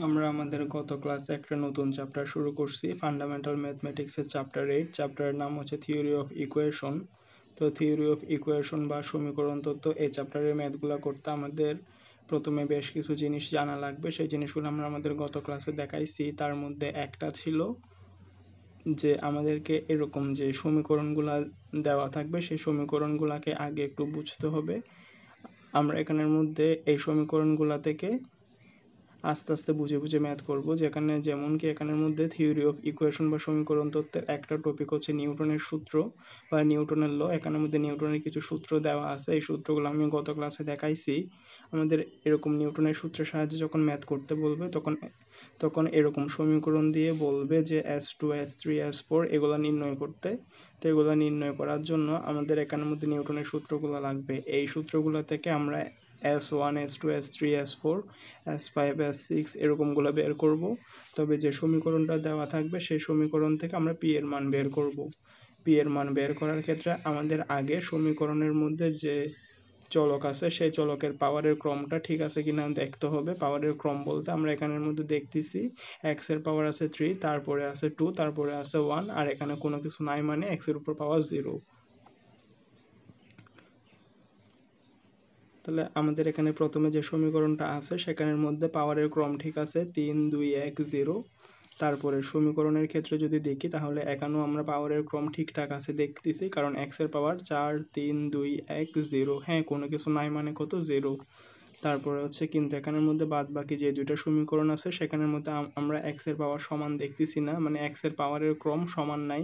আমরা আমাদের গত ক্লাসে একটা নতুন চ্যাপ্টার শুরু করছি, ফান্ডামেন্টাল ম্যাথমেটিক্সের চ্যাপ্টার 8। চ্যাপ্টারের নাম হচ্ছে থিওরি অফ ইকুয়েশন। তো থিওরি অফ ইকুয়েশন বা সমীকরণ তত্ত্ব, এই চ্যাপ্টারের ম্যাথগুলো করতে আমাদের প্রথমে বেশ কিছু জিনিস জানা লাগবে। সেই জিনিসগুলো আমরা আমাদের গত ক্লাসে দেখাইছি। তার মধ্যে একটা ছিল যে আমাদেরকে এরকম যে সমীকরণগুলো দেওয়া থাকবে, সেই সমীকরণগুলোকে আগে একটু বুঝতে হবে। আমরা এখানের মধ্যে এই সমীকরণগুলো থেকে আস্তে আস্তে বুঝে বুঝে ম্যাথ করব। যেখানে যেমন কি এখানের মধ্যে থিওরি অফ ইকুয়েশন বা সমীকরণ তত্ত্বের একটা টপিক হচ্ছে নিউটনের সূত্র বা নিউটনের ল। এখানের মধ্যে নিউটনের কিছু সূত্র দেওয়া আছে, এই সূত্রগুলো আমি গত ক্লাসে দেখাইছি। আমাদের এরকম নিউটনের সূত্রের সাহায্যে যখন ম্যাথ করতে বলবে তখন তখন এরকম সমীকরণ দিয়ে বলবে যে S2 S3 S4 এগুলো নির্ণয় করতে। তো এগুলো নির্ণয় করার জন্য আমাদের এখানের মধ্যে নিউটনের সূত্রগুলো লাগবে। এই সূত্রগুলো থেকে আমরা S1 S2 S3 S4 S5 S6 এরকমগুলো বের করব। তবে যে সমীকরণটা দেওয়া থাকবে সেই সমীকরণ থেকে আমরা পি এর মান বের করব। পি এর মান বের করার ক্ষেত্রে আমাদের আগে সমীকরণের মধ্যে যে চলক আছে সেই চলকের পাওয়ারের ক্রমটা ঠিক আছে কিনা দেখতে হবে। পাওয়ারের ক্রম বলতে আমরা এখানের মধ্যে দেখতেছি এক্স এর পাওয়ার আছে 3, তারপরে আছে 2, তারপরে আছে 1, আর এখানে কোনো কিছু নাই, মানে এক্স এর উপর পাওয়ার 0। তাহলে আমাদের এখানে প্রথমে যে সমীকরণটা আছে সেখানের মধ্যে পাওয়ারের ক্রম ঠিক আছে 3 2 1 0। তারপরে সমীকরণের ক্ষেত্রে যদি দেখি তাহলে এখানেও আমরা পাওয়ারের ক্রম ঠিকঠাক আছে দেখতেছি, কারণ এক্স এর পাওয়ার 4 3 2 1 0। হ্যাঁ, কোনো কিছু নাই মানে কত, 0। তারপরে হচ্ছে কিন্তু এখানের মধ্যে বাদ বাকি যে দুইটা সমীকরণ আছে সেখানের মধ্যে আমরা এক্স এর পাওয়ার সমান দেখতেছি না, মানে এক্স এর পাওয়ারের ক্রম সমান নাই।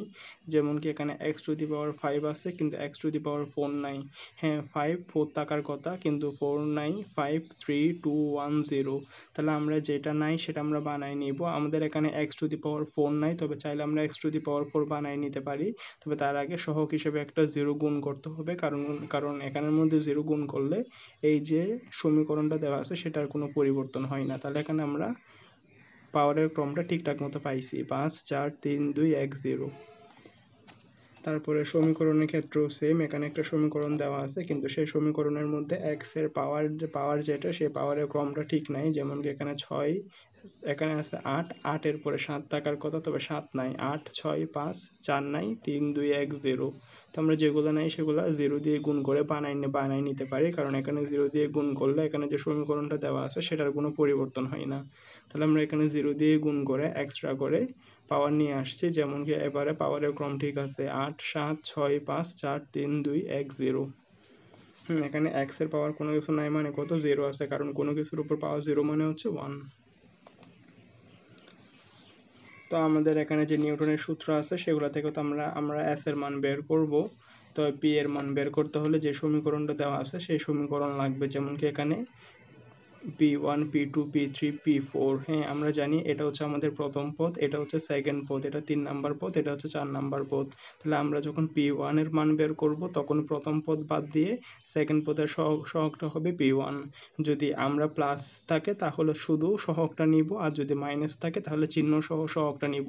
যেমন কি এখানে এক্স টু দি পাওয়ার 5 আছে কিন্তু এক্স টু দি পাওয়ার 4 নাই। হ্যাঁ, 5 4 থাকার কথা কিন্তু 4 নাই। 5 3 2 1 0। তাহলে আমরা যেটা নাই সেটা আমরা বানাই নিব। আমাদের এখানে এক্স টু দি পাওয়ার 4 নাই, তবে চাইলে আমরা এক্স টু দি পাওয়ার 4 বানাই নিতে পারি। তবে তার আগে সহগ হিসেবে একটা 0 গুণ করতে হবে, কারণ কারণ এখানের মধ্যে 0 গুণ করলে এই যে সমীকরণটা দেওয়া আছে সেটার কোনো পরিবর্তন হয় না। তাহলে এখানে আমরা পাওয়ারের ক্রমটা ঠিকঠাক মতো পাইছি, 5 4 3 2 1 0। তারপরে সমীকরণের ক্ষেত্রেও সেম, এখানে একটা সমীকরণ দেওয়া আছে কিন্তু সেই সমীকরণের মধ্যে এক্স এর পাওয়ার যেটা সেই পাওয়ারের ক্রমটা ঠিক নাই। যেমন কি এখানে 6, এখানে আছে 8, 8 এর পরে 7 থাকার কথা তবে 7 নাই। 8 6 5 4 নাই, 3 2 1 0। তো আমরা যেগুলো নাই সেগুলো 0 দিয়ে গুণ করে বানাই নিতে পারি, কারণ এখানে 0 দিয়ে গুণ করলে এখানে যে সমীকরণটা দেওয়া আছে সেটার কোনো পরিবর্তন হয় না। তাহলে আমরা এখানে 0 দিয়ে গুণ করে এক্সট্রা করে পাওয়ার নিয়ে আসছি। যেমন কি এবারে পাওয়ারের ক্রম ঠিক আছে 8 7 6 5 4 3 2 1 0। এখানে এক্স এর পাওয়ার কোনো কিছু নাই মানে কত, 0 আছে, কারণ কোনো কিছুর উপর পাওয়ার 0 মানে হচ্ছে 1। তো আমাদের এখানে যে নিউটনের সূত্র আছে সেগুলো থেকে তো আমরা এস এর মান বের করব। তো পি এর মান বের করতে হলে যে সমীকরণটা দেওয়া আছে সেই সমীকরণ লাগবে। যেমন কি এখানে P1 P2 P3 P4। হ্যাঁ, আমরা জানি এটা হচ্ছে আমাদের প্রথম পদ, এটা হচ্ছে সেকেন্ড পদ, এটা 3 নাম্বার পদ, এটা হচ্ছে 4 নাম্বার পদ। তাহলে আমরা যখন P1 এর মান বের করব তখন প্রথম পদ বাদ দিয়ে সেকেন্ড পদের সহগটা হবে P1। যদি আমরা প্লাস থাকে তাহলে শুধু সহগটা নিব, আর যদি মাইনাস থাকে তাহলে চিহ্ন সহ সহগটা নিব।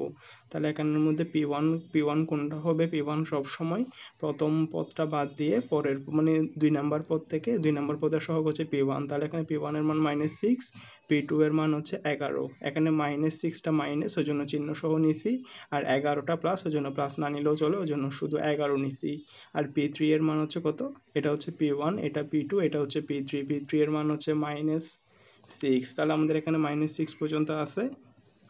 তাহলে এখানের মধ্যে P1 কোনটা হবে, P1 সব সময় প্রথম পদটা বাদ দিয়ে পরের মানে 2 নাম্বার পদ থেকে 2 নাম্বার পদের সহগ হচ্ছে P1। তাহলে এখানে P1 এর মান -6, P2 এর মান হচ্ছে 11। এখানে -6টা মাইনাস ওই জন্য চিহ্ন সহ নিছি, আর 11টা প্লাস ওই জন্য প্লাস না নিলেও চলে, ওই জন্য শুধু 11 নিছি। আর P3 এর মান হচ্ছে কত, এটা হচ্ছে P1, এটা P2, এটা হচ্ছে P3। P3 এর মান হচ্ছে -6। তাহলে আমাদের এখানে -6 পর্যন্ত আছে।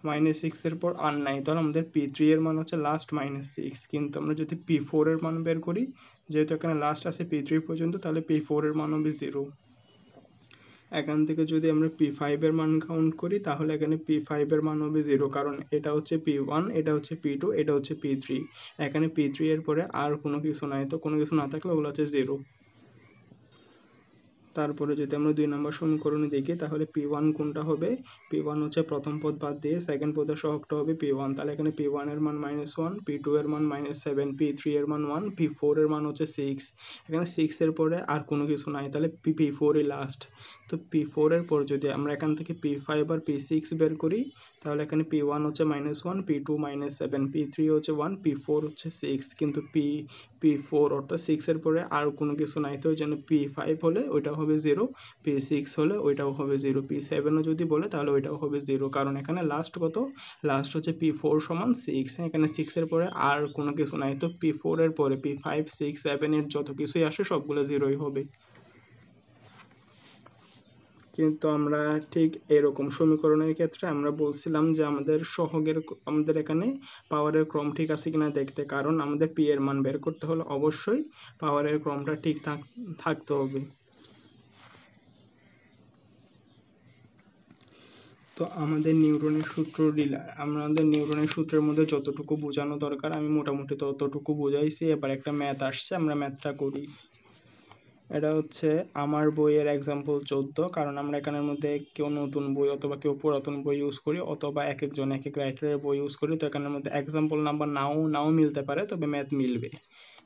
-6 এর পর আর নাই, তাহলে আমাদের P3 এর মান হচ্ছে লাস্ট -6। কিন্তু আমরা যদি P4 এর মান বের করি, যেহেতু এখানে লাস্ট আছে P3 পর্যন্ত, তাহলে P4 এর মান হবে 0। এখান থেকে যদি আমরা P5 এর মান কাউন্ট করি তাহলে এখানে P5 এর মান হবে 0, কারণ এটা হচ্ছে P1, এটা হচ্ছে P2, এটা হচ্ছে P3। এখানে P3 এর পরে আর কোনো কিছু নাই, তো কোনো কিছু না থাকলে ওগুলো হচ্ছে 0। তারপরে যদি আমরা 2 নম্বর সমীকরণে দেখি তাহলে P1 কোনটা হবে, P1 হচ্ছে প্রথম পদ বাদ দিয়ে সেকেন্ড পদের সহগটা হবে P1। তাহলে এখানে P1 এর মান -1, P2 এর মান -7, P3 এর মান 1, P4 এর মান হচ্ছে 6। এখানে 6 এর পরে আর কোনো কিছু নাই, তাহলে P4 ই লাস্ট। তো P4 এর পর যদি আমরা এখান থেকে P5 আর P6 বের করি তাহলে এখানে P1 হচ্ছে -1, P2 -7, P3 হচ্ছে 1, P4 হচ্ছে 6। কিন্তু P4 অর্থাৎ 6 এর পরে আর কোনো কিছু নাই, তো ওই জন্য P5 হলে ওইটাও হবে 0, P6 হলে ওইটাও হবে 0, P7ও যদি বলে তাহলে ওইটাও হবে 0, কারণ এখানে লাস্ট কত, লাস্ট হচ্ছে P4 সমান 6, এখানে 6 এর পরে আর কোনো কিছু নাই, তো P4 এর পরে P5 6 7 এর যত কিছুই আসে সবগুলো 0ই হবে। কিন্তু আমরা ঠিক এরকম সমীকরণের ক্ষেত্রে আমরা বলছিলাম যে আমাদের এখানে পাওয়ারের ক্রম ঠিক আছে কিনা দেখতে, কারণ আমাদের পি এর মান বের করতে হলে অবশ্যই পাওয়ারের ক্রমটা ঠিক থাকতে হবে। তো আমাদের নিউটনের সূত্রের মধ্যে যতটুকু বোঝানো দরকার আমি মোটামুটি ততটুকু বুঝাইছি। এবার একটা ম্যাথ আসছে, আমরা ম্যাথটা করি। এটা হচ্ছে আমার বইয়ের এক্সাম্পল 14, কারণ আমরা এখানের মধ্যে কেউ নতুন বই অথবা কেউ পুরাতন বই ইউজ করি, অথবা এক একজন এক এক রাইটারের বই ইউজ করি, তো এখানের মধ্যে এক্সাম্পল নাম্বার নাও মিলতে পারে, তবে ম্যাথ মিলবে।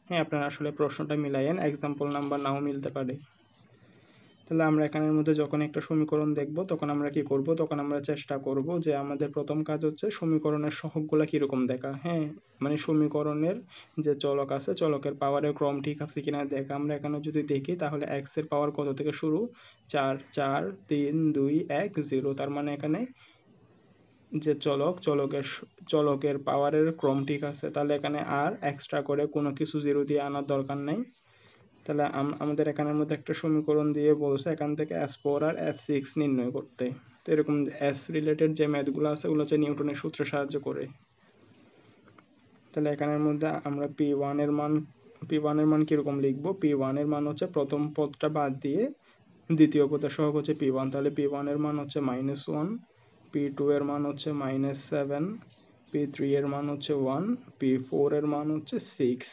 হ্যাঁ, আপনারা আসলে প্রশ্নটা মিলাইয়েন, এক্সাম্পল নাম্বার নাও মিলতে পারে। তাহলে আমরা এখানের মধ্যে যখন একটা সমীকরণ দেখব তখন আমরা কি করব, তখন আমরা চেষ্টা করব যে আমাদের প্রথম কাজ হচ্ছে সমীকরণের সহগগুলা কিরকম দেখা। হ্যাঁ, মানে সমীকরণের যে চলক আছে চলকের পাওয়ারের ক্রম ঠিক আছে কিনা দেখা। আমরা এখানে যদি দেখি তাহলে x এর পাওয়ার কত থেকে শুরু, 4 4 3 2 1 0, তার মানে এখানে যে চলকের পাওয়ারের ক্রম ঠিক আছে, তাহলে এখানে আর এক্সট্রা করে কোনো কিছু জিরো দিয়ে আনার দরকার নাই। তাহলে আমাদের এখানের মধ্যে একটা সমীকরণ দিয়ে বলছে এখান থেকে S4 আর S6 নির্ণয় করতে। তো এরকম S রিলেটেড যে ম্যাথগুলো আছে ওগুলো হচ্ছে নিউটনের সূত্রে সাহায্য করে। তাহলে এখানের মধ্যে আমরা P1 এর মান কিরকম লিখবো, P1 এর মান হচ্ছে প্রথম পদটা বাদ দিয়ে দ্বিতীয় পদের সহগ হচ্ছে P1, তাহলে P1 এর মান হচ্ছে -1, P2 এর মান হচ্ছে -7, P3 এর মান হচ্ছে 1, P4 এর মান হচ্ছে 6।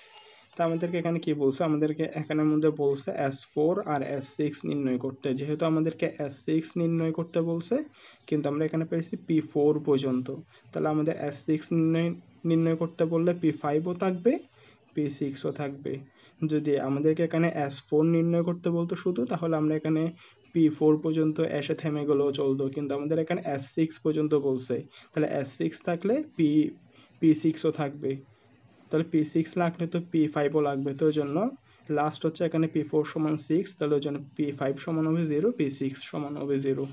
তা আমাদেরকে এখানে কি বলছে, আমাদেরকে এখানের মধ্যে বলছে S4 আর S6 নির্ণয় করতে। যেহেতু আমাদেরকে S6 নির্ণয় করতে বলছে, কিন্তু আমরা এখানে পেয়েছি P4 পর্যন্ত, তাহলে আমাদের S6 নির্ণয় করতে বললে P5ও থাকবে, P6ও থাকবে। যদি আমাদেরকে এখানে S4 নির্ণয় করতে বলতো শুধু, তাহলে আমরা এখানে P4 পর্যন্ত এসে থেমে গেলেও চলতো, কিন্তু আমাদের এখানে S6 পর্যন্ত বলছে, তাহলে S6 থাকলে P6ও থাকবে, তাহলে P6 লাগলে তো P5ও লাগবে, তো ওই জন্য লাস্ট হচ্ছে এখানে P4 সমান 6, তাহলে ওই জন্য P5 সমান হবে 0, P6 সমান হবে 0।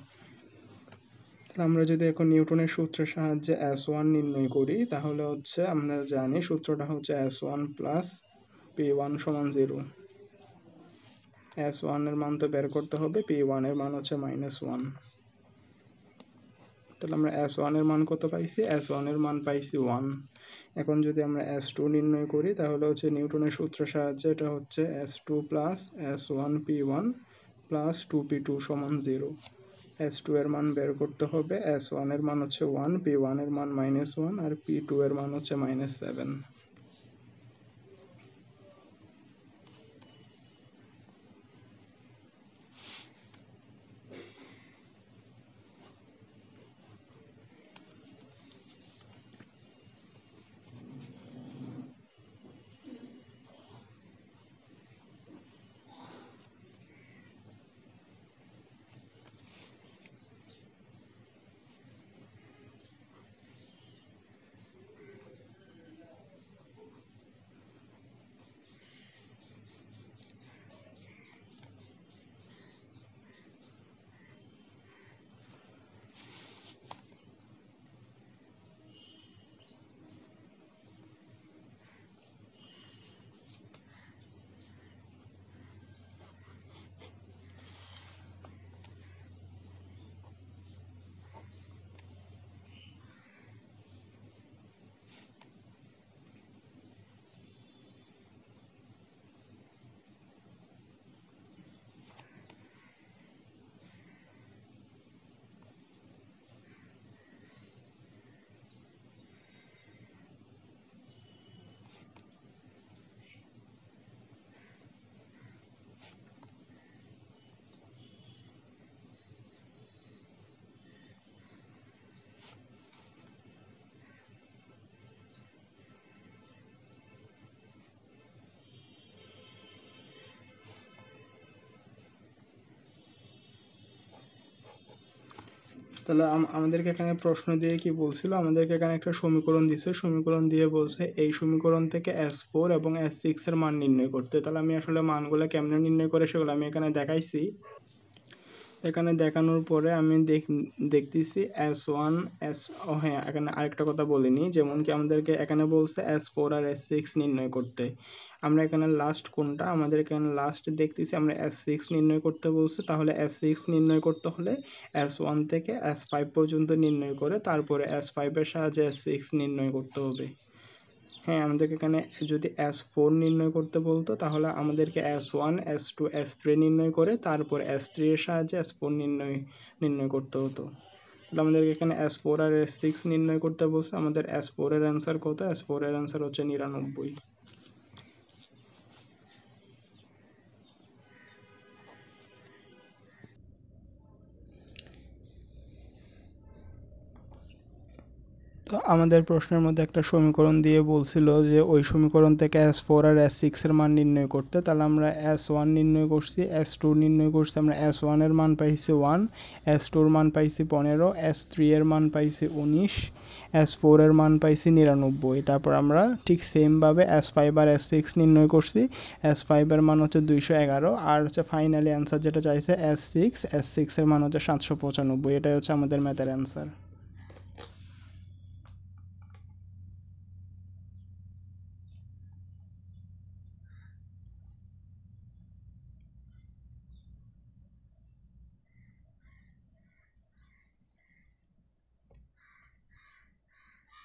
তাহলে আমরা যদি এখন নিউটনের সূত্রের সাহায্যে S1 নির্ণয় করি, তাহলে হচ্ছে আমরা জানি সূত্রটা হচ্ছে S1 প্লাস P1 সমান 0। S1 এর মান তো বের করতে হবে, P1 এর মান হচ্ছে -1। তাহলে আমরা S1 এর মান কত পাইছি, S1 এর মান পাইছি 1। এখন যদি আমরা S2 নির্ণয় করি তাহলে হচ্ছে নিউটনের সূত্রের সাহায্যে এটা হচ্ছে S2 plus S1 P1 plus 2P2 সমান 0। S2 এর মান বের করতে হবে, S1 এর মান হচ্ছে 1, P1 এর মান -1 আর P2 এর মান হচ্ছে -7। তাহলে আমাদেরকে এখানে প্রশ্ন দিয়ে কি বলছিল, আমাদেরকে এখানে একটা সমীকরণ দিছে, সমীকরণ দিয়ে বলছে এই সমীকরণ থেকে S4 এবং S6 এর মান নির্ণয় করতে। তাহলে আমি আসলে মানগুলো কেমনে নির্ণয় করে সেগুলো আমি এখানে দেখাইছি। এখানে দেখানোর পরে আমি দেখতেছি S1 হ্যাঁ, এখানে আরেকটা কথা বলিনি, যেমন কি আমাদেরকে এখানে বলছে S4 আর S6 নির্ণয় করতে। আমরা এখানে লাস্ট কোনটা, আমাদের এখানে লাস্ট দেখতেছি আমরা S6 নির্ণয় করতে বলছে। তাহলে S6 নির্ণয় করতে হলে S1 থেকে S5 পর্যন্ত নির্ণয় করে তারপরে S5 এর সাহায্যে S6 নির্ণয় করতে হবে। হ্যাঁ, আমাদেরকে এখানে যদি S4 নির্ণয় করতে বলতো তাহলে আমাদেরকে S1 S2 S3 নির্ণয় করে তারপর S3 এর সাহায্যে S4 নির্ণয় করতে হতো। তাহলে আমাদেরকে এখানে S4 আর S6 নির্ণয় করতে বলছে। আমাদের S4 এর অ্যান্সার কত? S4 এর অ্যান্সার হচ্ছে 99। তো আমাদের প্রশ্নের মধ্যে একটা সমীকরণ দিয়ে বলছিল যে ওই সমীকরণ থেকে S4 আর S6 এর মান নির্ণয় করতে। তাহলে আমরা S1 নির্ণয় করছি, S2 নির্ণয় করছি, আমরা S1 এর মান পাইছি 1, S2 এর মান পাইছি 15, S3 এর মান পাইছি 19, S4 এর মান পাইছি 99। তারপর আমরা ঠিক সেমভাবে S5 আর S6 নির্ণয় করছি। S5 এর মান হচ্ছে 211 আর হচ্ছে ফাইনালি অ্যান্সার যেটা চাইছে S6 এর মান হচ্ছে 795। এটাই হচ্ছে আমাদের ম্যাথের অ্যান্সার।